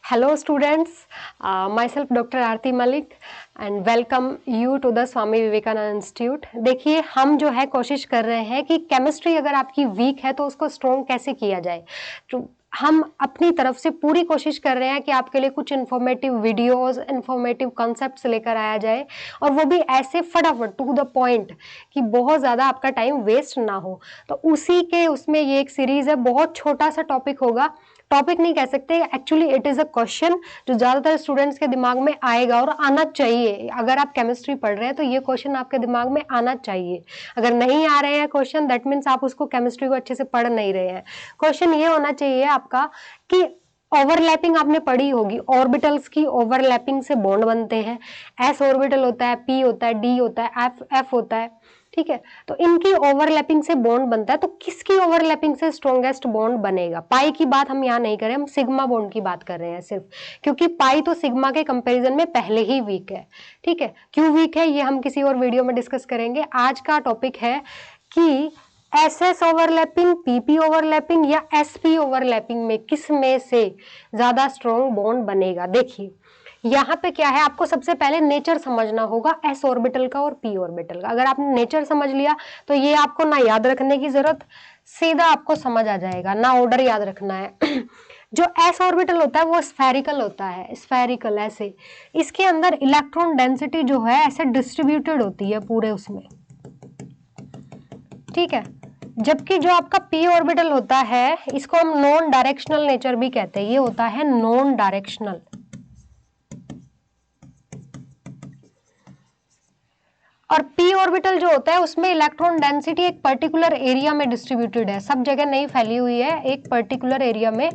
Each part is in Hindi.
Hello students, myself Dr. Aarti Malik and welcome you to the Swami Vivekananda institute. देखिए हम जो है कोशिश कर रहे हैं कि केमिस्ट्री अगर आपकी वीक है तो उसको स्ट्रॉन्ग कैसे किया जाए। तो हम अपनी तरफ से पूरी कोशिश कर रहे हैं कि आपके लिए कुछ इन्फॉर्मेटिव वीडियोस, इन्फॉर्मेटिव कॉन्सेप्ट्स लेकर आया जाए और वो भी ऐसे फटाफट टू द पॉइंट कि बहुत ज़्यादा आपका टाइम वेस्ट ना हो। तो उसी के उसमें ये एक सीरीज़ है, बहुत छोटा सा टॉपिक होगा, टॉपिक नहीं कह सकते, actually it is a question जो ज़्यादातर स्टूडेंट्स के दिमाग में आएगा और आना चाहिए। अगर आप केमिस्ट्री पढ़ रहे हैं तो ये क्वेश्चन आपके दिमाग में आना चाहिए। अगर नहीं आ रहे हैं क्वेश्चन, दैट मीन्स आप उसको केमिस्ट्री को अच्छे से पढ़ नहीं रहे हैं। क्वेश्चन ये होना चाहिए आपका कि ओवरलैपिंग आपने पढ़ी होगी, ऑर्बिटल्स की ओवरलैपिंग से बॉन्ड बनते हैं। एस ऑर्बिटल होता है, पी होता है, डी होता है, एफ होता है, ठीक है। तो इनकी ओवरलैपिंग से बॉन्ड बनता है, तो किसकी ओवरलैपिंग से स्ट्रॉन्गेस्ट बॉन्ड बनेगा? पाई की बात हम यहाँ नहीं कर रहे, हम सिग्मा बॉन्ड की बात कर रहे हैं सिर्फ, क्योंकि पाई तो सिग्मा के कंपैरिजन में पहले ही वीक है, ठीक है। क्यों वीक है ये हम किसी और वीडियो में डिस्कस करेंगे। आज का टॉपिक है कि एसएस ओवरलैपिंग, पीपी ओवरलैपिंग या एसपी ओवरलैपिंग में किस में से ज्यादा स्ट्रॉन्ग बॉन्ड बनेगा। देखिए यहाँ पे क्या है, आपको सबसे पहले नेचर समझना होगा एस ऑर्बिटल का और पी ऑर्बिटल का। अगर आपने नेचर समझ लिया तो ये आपको ना याद रखने की जरूरत, सीधा आपको समझ आ जाएगा, ना ऑर्डर याद रखना है। जो एस ऑर्बिटल होता है वो स्फेरिकल होता है, स्फेरिकल ऐसे, इसके अंदर इलेक्ट्रॉन डेंसिटी जो है ऐसे डिस्ट्रीब्यूटेड होती है पूरे उसमें, ठीक है। जबकि जो आपका पी ऑर्बिटल होता है इसको हम नॉन डायरेक्शनल नेचर भी कहते हैं, ये होता है नॉन डायरेक्शनल। और पी ऑर्बिटल जो होता है उसमें इलेक्ट्रॉन डेंसिटी एक पर्टिकुलर एरिया में डिस्ट्रीब्यूटेड है, सब जगह नहीं फैली हुई है, एक पर्टिकुलर एरिया में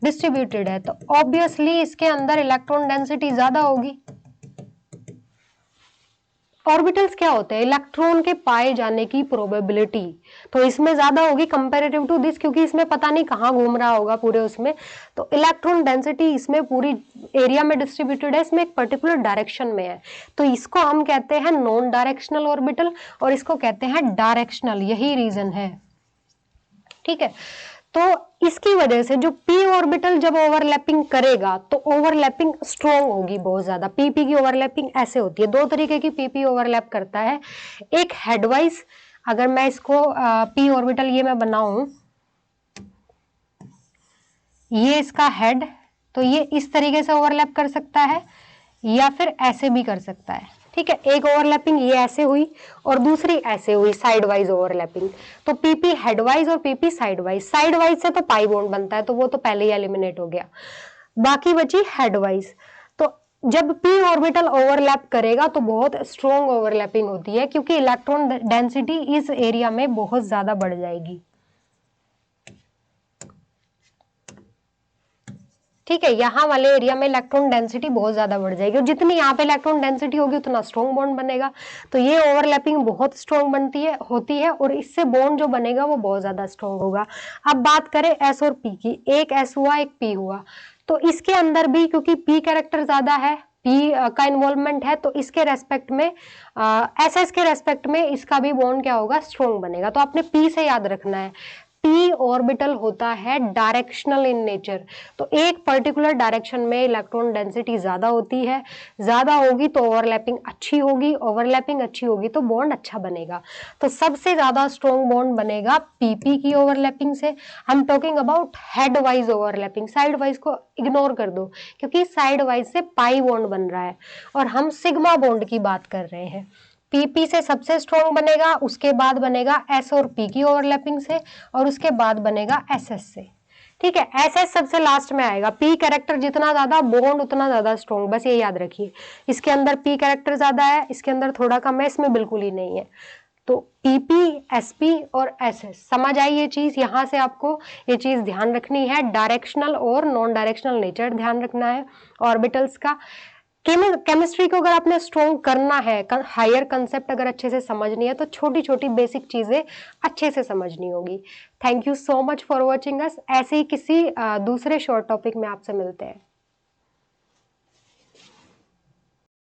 डिस्ट्रीब्यूटेड है। तो ऑब्वियसली इसके अंदर इलेक्ट्रॉन डेंसिटी ज्यादा होगी। ऑर्बिटल्स क्या होते हैं? इलेक्ट्रॉन के पाए जाने की प्रोबेबिलिटी तो इसमें ज्यादा होगी कंपैरेटिव टू दिस, क्योंकि इसमें पता नहीं कहाँ घूम रहा होगा पूरे उसमें। तो इलेक्ट्रॉन डेंसिटी इसमें पूरी एरिया में डिस्ट्रीब्यूटेड है, इसमें एक पर्टिकुलर डायरेक्शन में है, तो इसको हम कहते हैं नॉन डायरेक्शनल ऑर्बिटल और इसको कहते हैं डायरेक्शनल, यही रीजन है, ठीक है। तो इसकी वजह से जो पी ऑर्बिटल जब ओवरलैपिंग करेगा तो ओवरलैपिंग स्ट्रॉन्ग होगी बहुत ज्यादा। पीपी की ओवरलैपिंग ऐसे होती है, दो तरीके की पीपी ओवरलैप करता है। एक हेडवाइज, अगर मैं इसको पी ऑर्बिटल ये मैं बनाऊं, ये इसका हेड, तो ये इस तरीके से ओवरलैप कर सकता है या फिर ऐसे भी कर सकता है, ठीक है। एक ओवरलैपिंग ये ऐसे हुई और दूसरी ऐसे हुई, साइड वाइज ओवरलैपिंग। तो पीपी हेडवाइज और PP side wise. Side wise से तो पाई बॉन्ड बनता है, तो वो तो पहले ही एलिमिनेट हो गया, बाकी बची हेडवाइज। तो जब पी ऑर्बिटल ओवरलैप करेगा तो बहुत स्ट्रॉन्ग ओवरलैपिंग होती है, क्योंकि इलेक्ट्रॉन डेंसिटी इस एरिया में बहुत ज्यादा बढ़ जाएगी, ठीक है। यहाँ वाले एरिया में इलेक्ट्रॉन डेंसिटी बहुत ज्यादा बढ़ जाएगी और जितनी यहाँ पे इलेक्ट्रॉन डेंसिटी होगी उतना स्ट्रॉन्ग बॉन्ड बनेगा। तो ये ओवरलैपिंग बहुत स्ट्रॉन्ग बनती है, होती है, और इससे बॉन्ड जो बनेगा वो बहुत ज्यादा स्ट्रॉन्ग होगा। अब बात करें एस और पी की, एक एस हुआ एक पी हुआ, तो इसके अंदर भी क्योंकि पी कैरेक्टर ज्यादा है, पी का इन्वॉल्वमेंट है, तो इसके रेस्पेक्ट में एस एस के रेस्पेक्ट में इसका भी बॉन्ड क्या होगा, स्ट्रॉन्ग बनेगा। तो आपने पी से याद रखना है, पी ऑर्बिटल होता है डायरेक्शनल इन नेचर, तो एक पर्टिकुलर डायरेक्शन में इलेक्ट्रॉन डेंसिटी ज्यादा होती है, ज्यादा होगी तो ओवरलैपिंग अच्छी होगी, ओवरलैपिंग अच्छी होगी तो बॉन्ड अच्छा बनेगा। तो सबसे ज्यादा स्ट्रॉन्ग बॉन्ड बनेगा पीपी की ओवरलैपिंग से। हम talking about head wise overlapping, side wise को इग्नोर कर दो क्योंकि साइड वाइज से पाई बॉन्ड बन रहा है और हम सिग्मा बॉन्ड की बात कर रहे हैं। पीपी से सबसे स्ट्रॉन्ग बनेगा, उसके बाद बनेगा एस और पी की ओवरलैपिंग से, और उसके बाद बनेगा एसएस से, ठीक है। एसएस सबसे लास्ट में आएगा। पी कैरेक्टर जितना ज्यादा बॉन्ड उतना ज्यादा स्ट्रॉन्ग, बस ये याद रखिए। इसके अंदर पी कैरेक्टर ज्यादा है, इसके अंदर थोड़ा कम है, इसमें बिल्कुल ही नहीं है। तो पीपी, एसपी और एसएस, समझ आई ये चीज? यहां से आपको ये चीज ध्यान रखनी है, डायरेक्शनल और नॉन डायरेक्शनल नेचर ध्यान रखना है ऑर्बिटल्स का। केमिस्ट्री को अगर आपने स्ट्रॉन्ग करना है, हायर कंसेप्ट अगर अच्छे से समझनी है, तो छोटी छोटी बेसिक चीजें अच्छे से समझनी होगी। Thank you so much for watching us. ऐसे ही किसी दूसरे शॉर्ट टॉपिक में आपसे मिलते हैं।